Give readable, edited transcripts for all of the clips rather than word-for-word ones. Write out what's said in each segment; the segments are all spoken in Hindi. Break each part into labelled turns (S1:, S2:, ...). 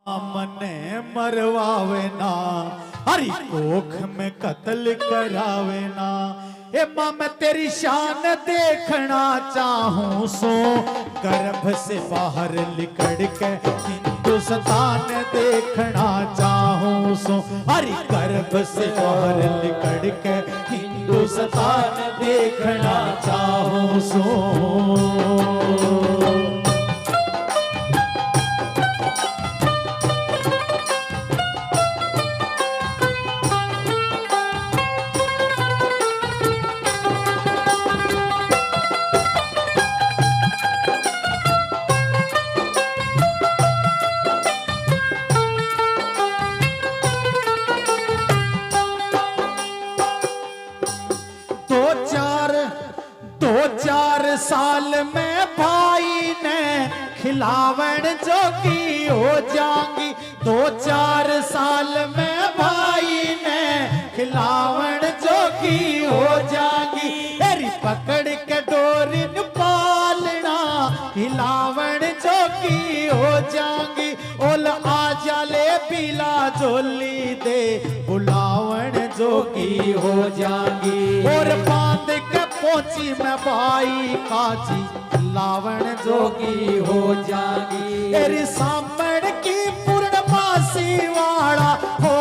S1: मने मरवावे ना, हरी कोख में कत्ल करावे ना। ए मां मैं तेरी शान देखना चाहूं सो, गर्भ से बाहर लिकड़ के हिंदुस्तान देखना चाहूं सो। हरी गर्भ से बाहर लिकड़ के हिंदुस्तान देखना चाहूं सो। दो चार साल में भाई ने खिलावन जोगी हो जाऊंगी। 2-4 साल में भाई ने खिलावन जोगी हो जाऊंगी। तेरी पकड़ के डोरी न पालना हिलावन जोगी हो जाऊंगी। ओल आजा ले पीला झोली दे बुलावन जोगी हो जाऊंगी। और बांध के पहुंची मैं भाई काजी लावण जोगी हो जागी। तेरी सामण की पूर्णमासी वाला हो,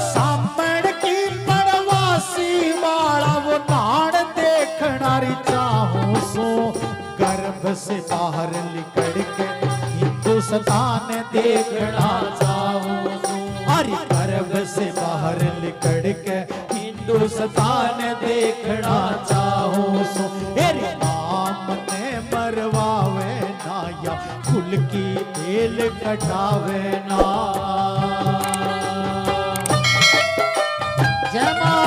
S1: सामण की पूर्णमासी वाला वो नाड़ देखना री चाहूं सो। गर्भ से बाहर लिकड़ के हिंदुस्तान देखना चाहूं सो। अरे गर्भ से बाहर लिकड़ के हिंदुस्तान देखना चाहूं सो। तेरे नाम ने मरवावे ना, या खुल की बेल कटावे ना। जय मां।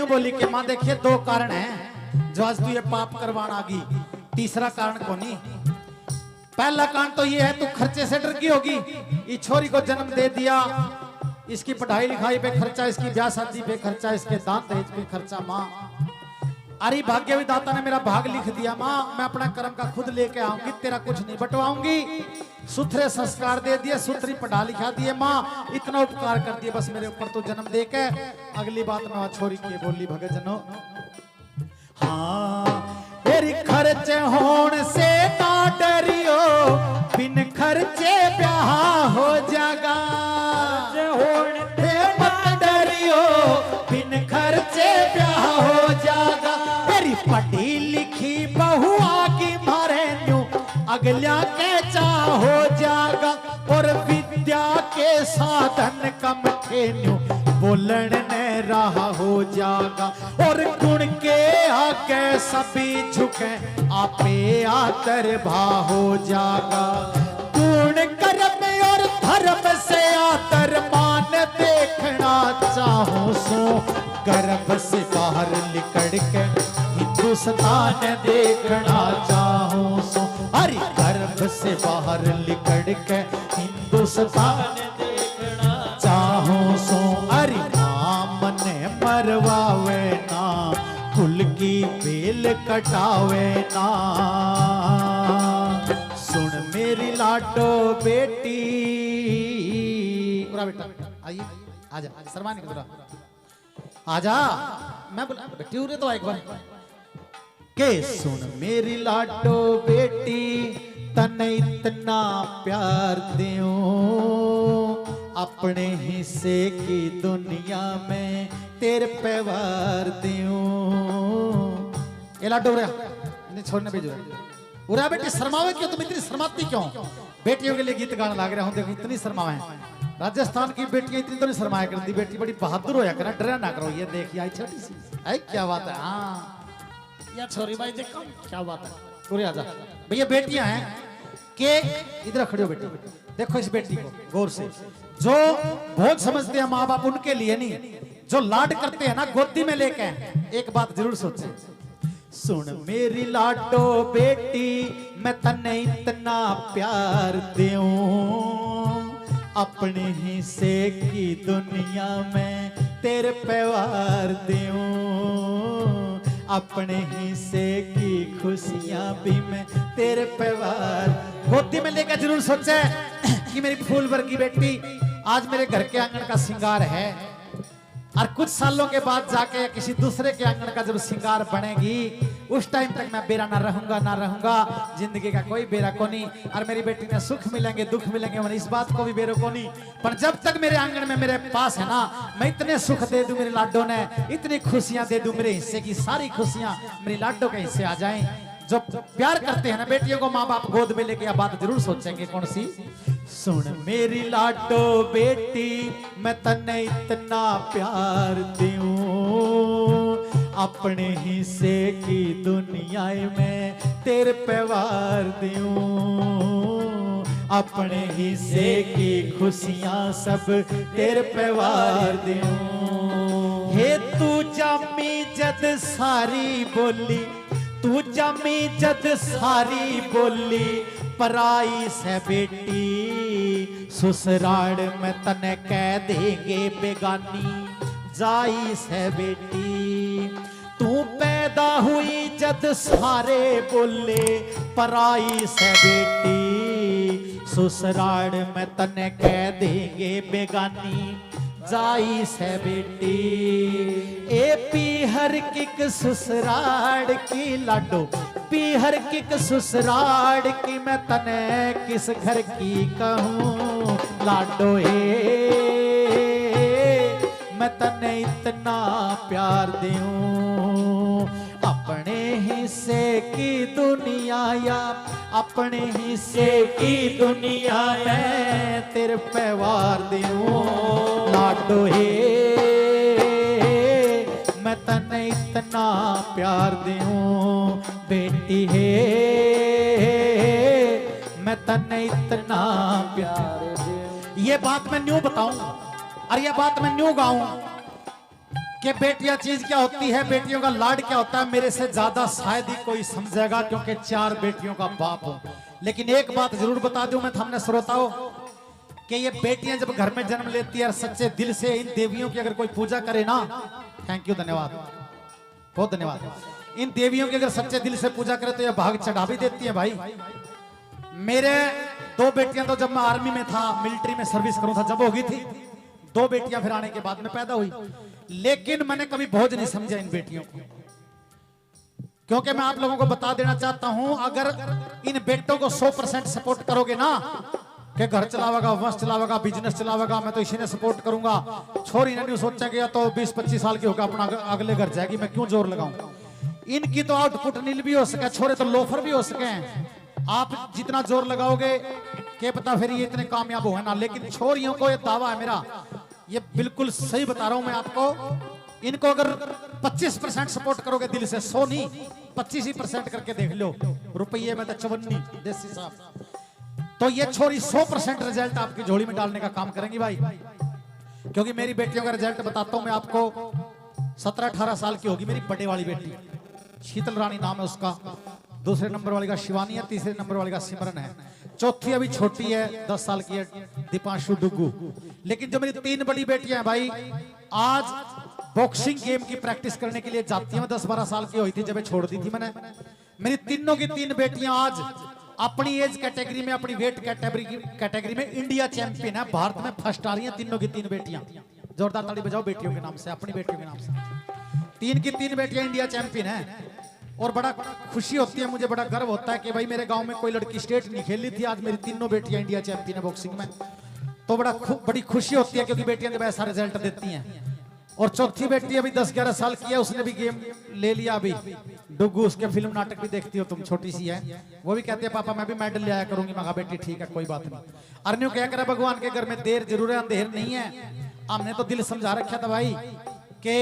S1: बोली कि मां देखिए 2 कारण हैं जो आज तू ये पाप करवाना आगी। तीसरा कारण कौनी? पहला कारण तो ये है तू खर्चे से डर गई होगी। इस छोरी को जन्म दे दिया, इसकी पढ़ाई लिखाई पे खर्चा, इसकी ब्याह शादी पे खर्चा, इसके दान दहेज पे खर्चा। मां अरे भाग्य विधाता ने मेरा भाग लिख दिया। मां मैं अपना कर्म का खुद लेके आऊंगी, तेरा कुछ नहीं बंटवाऊंगी। सुथरे संस्कार दे दिए, सुथरी पढ़ा लिखा दिए। मां इतना उपकार कर दिए बस मेरे ऊपर तो जन्म दे के। अगली बात मैं छोरी की बोली भगत जनो। हाँ तेरी खर्चे होने से ना डरियो, बिन खर्चे ब्याह हो जागा। मत डरियो, बिन खर्चे ब्याह हो जागा। तेरी पढ़ी लिखी बहू आगी मारे न्यू, अगल्या के चाह हो जागा। और विद्या के साधन कम थे न्यू, बोलन ने रहा हो जागा। और गुण के आगे सभी झुके, आपे आतर भा हो जागा। गुण कर्म और धर्म से आतर मान देखना चाहो सो। गर्भ से बाहर लिकड़ के हिंदुस्तान देखना चाहूं सो। अरे गर्भ से बाहर लिकड़ के हिंदुस्तान देखना चाहूं सो। अरे नाम ने मरवावे ना, खुल की बेल कटावे ना। सुन मेरी लाडो बेटी। पूरा बेटा आइए, आजा शर्मा नहीं पूरा आजा। मैं बोला बेटी उरे तो एक बार के सुन मेरी लाडो बेटी, तने इतना प्यार दियो, अपने हिस्से की दुनिया में तेरे पे वार दियो। ये लाडो उरे नहीं छोड़ने भेजो। उरा बेटी शर्मावे क्यों? तुम इतनी शर्माती क्यों? बेटियों के लिए गीत गाना लाग रहा हूँ, देखो इतनी शर्मावे। राजस्थान की बेटियां इतनी तो नहीं शर्माया करती। बेटी बड़ी बहादुर होया करा, डरा ना करो। ये देखिए आई छोटी सी, आई क्या बात है। हाँ या छोरी भाई देखो क्या बात है। पूरे आजा भैया। बेटियां हैं के इधर खड़े हो बेटी, देखो इस बेटी को गौर से। जो भोज समझते हैं माँ बाप उनके लिए नहीं, जो लाड करते हैं ना गोदी में लेके, एक बात जरूर सोचे, सुन मेरी लाडो बेटी मैं तन्ने इतना प्यार दूं, अपने हिस्से की दुनिया में तेरे प्यार दूं, अपने हिस्से की खुशियां भी मैं तेरे प्यार। गोदी में लेकर जरूर सोचे कि मेरी फूल वर्गी बेटी आज मेरे घर के आंगन का श्रृंगार है, और कुछ सालों के बाद जाके किसी दूसरे के आंगन का जब श्रृंगार बनेगी उस टाइम तक मैं बेरा ना रहूंगा, जिंदगी का कोई बेरा को नहीं, और मेरी बेटी ने सुख मिलेंगे दुख मिलेंगे मैंने इस बात को भी बेरो को नहीं, पर जब तक मेरे आंगन में मेरे पास है ना, मैं इतने सुख दे दूं मेरे लाडो ने, इतनी खुशियां दे दूं, मेरे हिस्से की सारी खुशियां मेरी लाडो के हिस्से आ जाएं। जो प्यार करते हैं ना बेटियों को माँ बाप गोद में लेके, बात जरूर सोचेंगे कौन सी, सुन मेरी लाडो बेटी मैं तन्ने इतना प्यार दूं, अपने हिस्से की दुनिया में तेरे प्यार दूं, अपने हिस्से की खुशियां सब तेरे प्यार दूं। हे तू जामी जद सारी बोली, तू जामी जद सारी बोली, पराई से बेटी ससुराल में तने कह देंगे बेगानी, जाई से बेटी तू पैदा हुई जद सारे बोले, पराई से बेटी ससुराल में तने कह देंगे बेगानी, जाई से बेटी। ए पीहर किक ससुराल की लाडो, पीहर किक ससुराल की मैं तने किस घर की कहूँ लाडो, मैं तने इतना प्यार दूं, अपने हिस्से की दुनिया या अपने हिस्से की दुनिया में तेरे प्यार दूं लाडो, मैं तने इतना प्यार दूं बेटी है, मैं तने इतना प्यार दूं। ये बात मैं न्यू बताऊं और ये बात मैं न्यू गाऊं कि बेटियां चीज क्या होती है, बेटियों का लाड क्या होता है, मेरे से ज्यादा शायद ही कोई समझेगा क्योंकि 4 बेटियों का बाप हूं। लेकिन एक बात जरूर बता दूं मैं हमने श्रोताओं कि ये बेटियां जब घर में जन्म लेती है और सच्चे दिल से इन देवियों की अगर कोई पूजा करे ना, थैंक यू, धन्यवाद, बहुत धन्यवाद, इन देवियों की अगर सच्चे दिल से पूजा करे तो ये भाग चढ़ा भी देती है भाई। मेरे 2 बेटियां तो जब मैं आर्मी में था, मिलिट्री में सर्विस करूं था, जब होगी थी, 2 बेटियां फिर आने के बाद में पैदा हुई, लेकिन मैंने कभी बोझ नहीं समझा इन बेटियों को, क्योंकि मैं आप लोगों को बता देना चाहता हूं अगर इन बेटों को 100% सपोर्ट करोगे ना कि घर चलावेगा, वंश चलावेगा, बिजनेस चलावेगा, मैं तो इसी ने सपोर्ट करूंगा, छोरी ने नहीं सोचेंगे तो 20-25 साल की होकर अपना अगले घर जाएगी, मैं क्यों जोर लगाऊं। इनकी तो आउटपुट नील भी हो सके, छोरे तो लोफर भी हो सके, आप जितना जोर लगाओगे क्या पता फिर ये इतने कामयाब हो है ना। लेकिन छोरियों को ये दावा है मेरा, ये बिल्कुल सही बता रहा हूं मैं आपको, इनको अगर 25% सपोर्ट करोगे दिल से, 100 नहीं 25% करके देख लो, रुपये में तो 54 देसी साहब, तो ये छोरी 100% रिजल्ट आपकी झोली में डालने का काम करेंगी भाई। क्योंकि मेरी बेटियों का रिजल्ट बताता हूं मैं आपको, 17-18 साल की होगी मेरी बड़े वाली बेटी, शीतल रानी नाम है उसका, दूसरे नंबर वाली का शिवानी है, तीसरे नंबर वाली का सिमरन है, चौथी अभी छोटी है 10 साल की है, दीपांशु डुगू। लेकिन जो मेरी 3 बड़ी बेटियां हैं भाई, आज बॉक्सिंग गेम की प्रैक्टिस करने के लिए जाती हैं। 10-12 साल की हुई थी जब छोड़ दी थी मैंने। मेरी तीनों की 3 बेटियां आज अपनी एज कैटेगरी में, अपनी वेट कैटेगरी में इंडिया चैंपियन है, भारत में फर्स्ट आ रही हैं तीनों की 3 बेटियां। जोरदार ताली बजाओ बेटियों के नाम से, अपनी बेटियों के नाम से। 3 की 3 बेटियां इंडिया चैंपियन है, और बड़ा खुशी होती है, मुझे बड़ा गर्व होता है कि भाई मेरे गांव में कोई लड़की स्टेट नहीं खेली थी, आज मेरी तीनों बेटियां इंडिया चैंपियन है बॉक्सिंग में, तो बड़ी खुशी होती है क्योंकि बेटियां जब ऐसा रिजल्ट देती हैं। और चौथी बेटी अभी 10-11 साल की है, उसने भी गेम ले लिया अभी, डुगू, उसके फिल्म नाटक भी देखती हो तुम, छोटी सी है, वो भी कहती है पापा मैं भी मेडल ले आया करूंगी। मैं कहा बेटी ठीक है कोई बात नहीं। अर्नियो क्या करे, भगवान के घर में देर जरूर है अंधेर नहीं है। हमने तो दिल समझा रखा था भाई कि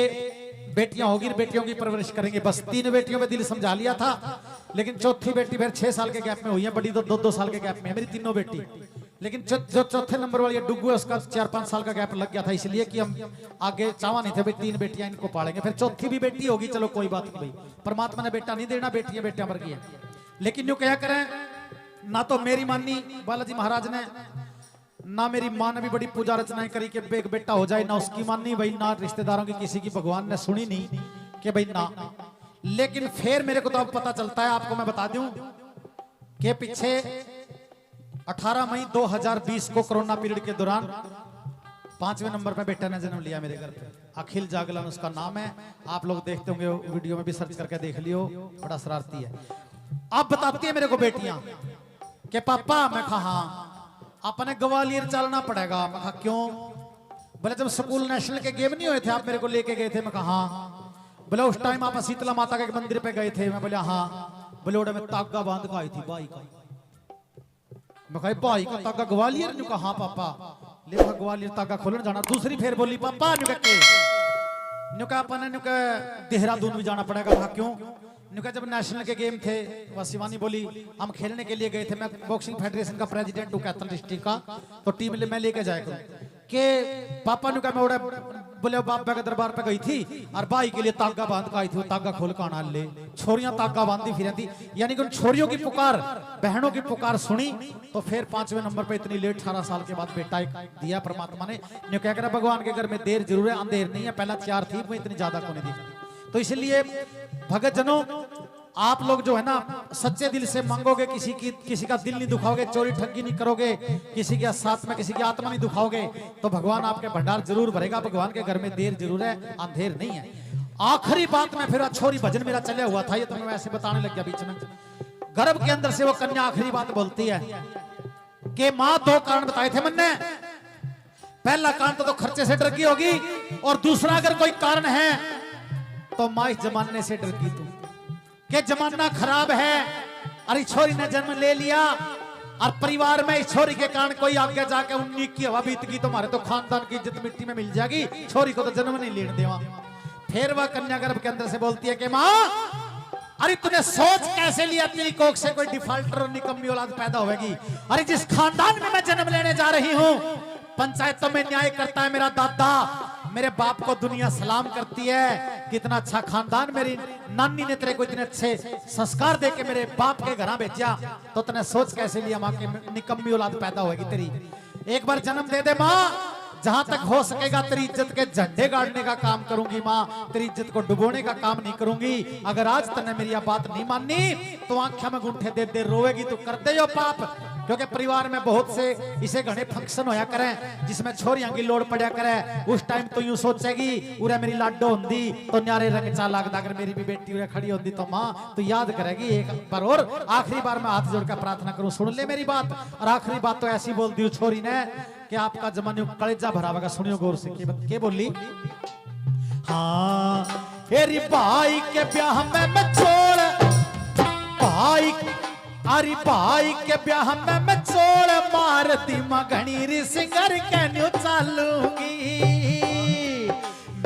S1: बेटियां होगी, बेटियों की परवरिश करेंगे, बस 3 बेटियों में दिल समझा लिया था। लेकिन चौथी बेटी फिर 6 साल के गैप में हुई है, बड़ी तो 2-2 साल के गैप में है मेरी तीनों बेटी। लेकिन जो चौथे नंबर वाली डुगू है उसका 4-5 साल का गैप लग गया था, इसलिए कि हम आगे चावा नहीं थे भाई 3 बेटियां इनको पालेंगे, फिर चौथी भी बेटी होगी, चलो कोई बात नहीं भाई, परमात्मा ने बेटा नहीं देना, बेटियां बेटियां मर गई है। लेकिन यूं क्या करें, ना तो मेरी मानी बालाजी महाराज ने, ना मेरी माँ ने भी बड़ी पूजा रचनाएं करी कि एक बेटा हो जाए, ना उसकी मानी भाई, ना रिश्तेदारों की किसी की भगवान ने सुनी नहीं कि भाई ना। लेकिन फिर मेरे को तो अब पता चलता है, आपको मैं बता दूं कि पीछे 18 मई 2020 को कोरोना पीरियड के दौरान 5वें नंबर पे बेटा ने जन्म लिया मेरे घर पे, अखिल जागलन उसका नाम है। आप लोग देखते होंगे वीडियो में भी सर्च करके देख लियो, बड़ा शरारती है। अब बताती है मेरे को बेटियां कि पापा, मैं कहा हाँ, अपने ग्वालियर चलना पड़ेगा। मैं कहा क्यों? बोले जब स्कूल नेशनल के गेम नहीं हुए थे, आप मेरे को लेके गए थे। मैं कहा हाँ। बोले उस टाइम आप शीतला माता के मंदिर पे गए थे। मैं बोले हाँ। बोले उड़ा में तागा बांध का आई थी भाई का। मैं कहा भाई का तागा ग्वालियर ने? कहा हाँ पापा। ले ग्वालियर तागा खोलन जाना। दूसरी फिर बोली पापा अपन देहरादून भी जाना पड़ेगा। कहा क्यों? जब नेशनल के गेम थे, वह शिवानी बोली हम खेलने के लिए गए थे, मैं बॉक्सिंग फेडरेशन का प्रेसिडेंट हूँ कैथल डिस्ट्रिक्ट का, तो टीम मैं लेके जाया करूँ के पापा ने कहा मैं उड़ा बोले बाबा के दरबार पे गई थी और भाई के लिए तागा बांध का आई थी, वो तागा खोल का आना ले। छोरियां तागा बांधती फिर थी, यानी कि उन छोरियों की पुकार, बहनों की पुकार सुनी, तो फिर 5वें नंबर पे इतनी लेट 18 साल के बाद बेटा एक दिया परमात्मा ने। क्या कह रहा भगवान के घर में देर जरूर है, अंधेर नहीं है। पहला 4 थी, वो इतनी ज्यादा को नहीं दी। तो इसलिए भगत जनों, आप लोग जो है ना सच्चे दिल से मांगोगे, किसी का दिल नहीं दुखाओगे, चोरी ठगी नहीं करोगे, किसी के साथ में किसी की आत्मा नहीं दुखाओगे, तो भगवान आपके भंडार जरूर भरेगा। भगवान के घर में देर जरूर है, अंधेर नहीं है। आखिरी बात में फिर छोरी भजन मेरा चला हुआ था, ये तो मैं ऐसे बताने लग गया बीच में। गर्भ के अंदर से वो कन्या आखिरी बात बोलती है कि माँ 2 कारण बताए थे मैंने। पहला कारण तो खर्चे से डर की होगी, और दूसरा अगर कोई कारण है तो माँ इस जमाने से डर की, तू के जमाना खराब है। अरे छोरी ने जन्म ले लिया और परिवार में इस छोरी के कारण कोई आगे जाके 19 की हवा बीत गई, तुम्हारे तो खानदान की इज्जत मिट्टी में मिल जाएगी, छोरी को तो जन्म नहीं लेने देवा। फिर वह कन्या गर्भ के अंदर से बोलती है कि माँ, अरे तूने सोच कैसे लिया तेरी कोख से कोई डिफाल्टर और निकम्मी औलाद पैदा होगी? अरे जिस खानदान में मैं जन्म लेने जा रही हूँ, पंचायतों में न्याय करता है मेरा दादा, मेरे बाप को दुनिया सलाम करती है। कितना अच्छा खानदान, मेरी नानी ने तेरे को इतने अच्छे संस्कार देके मेरे बाप के घर भेजा, तो तूने सोच कैसे लिया माँ के निकम्मी औलाद पैदा होगी तेरी? एक बार जन्म दे दे माँ, जहां तक हो सकेगा तेरी इज्जत के झंडे गाड़ने का काम करूंगी माँ, तेरी इज्जत को डुबोने का काम नहीं करूंगी। अगर आज तूने मेरी बात नहीं मानी तो आंखें में गुंठे दे दे रोएगी, तू कर दे यो पाप। क्योंकि परिवार में बहुत से इसे घने फंक्शन होया करें जिसमें छोरियां की लोड़ पड़ा करे, उस टाइम तो यूं सोचेगी उरे मेरी लाडो होंदी तो न्यारे रंग चा लगदा, अगर मेरी भी बेटी उरे खड़ी होंदी तो माँ तो याद करेगी एक बार। और आखिरी बार मैं हाथ जोड़कर प्रार्थना करूं, सुन ले मेरी बात। और आखिरी बात तो ऐसी बोल दी छोरी ने कि आपका जमाने कलेजा भरा होगा, सुनियो गौर से। के बोली? हाँ, तेरी भाई के ब्याह में मैं छोड़ भाई, अरे भाई के ब्याह में मैं छोड़ मारती मगनी सिंगर के न्यू चालूंगी।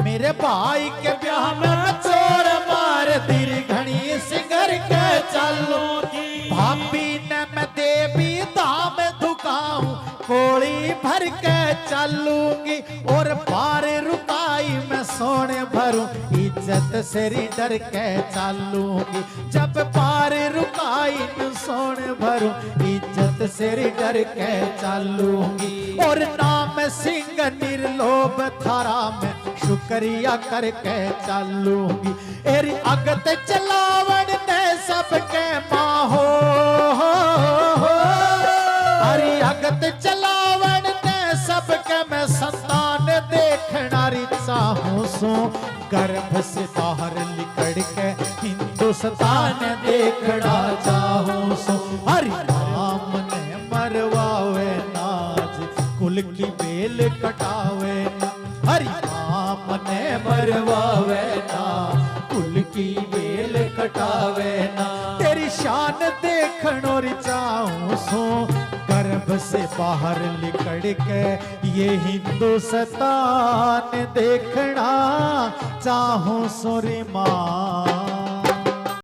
S1: मेरे भाई के ब्याह में मैं छोड़ मारती घनी सिंगर के चालूंगी। भाभी ने मैं देवी धाम दुकाऊं कोड़ी भर के चलूंगी, और बार रुकाई मैं सोने भरूं इज्जत से डर के चलूंगी। जब बार रुकाई मैं सोने भरूं इज्जत से डर के चलूंगी, और नाम सिंह निर्लोभ थारा में शुक्रिया करके चलूंगी। एरी अगत चलावण ने सबके माँ हो, अरे अगत चलावण ने सबके मैं संतान देखना चाहूं सो, गर्भ से बाहर निकल के हिंदुस्तान देखना चाहूं सो। हरि राम ने मरवावे नाज कुल की बेल कटावे ना, हरि राम ने मरवावे ना कुल की बेल कटावे ना। तेरी शान देखण और चाहूं सो, गर्भ से बाहर निकल के ये हिंदुस्तान देखना चाहूं सो रे माँ।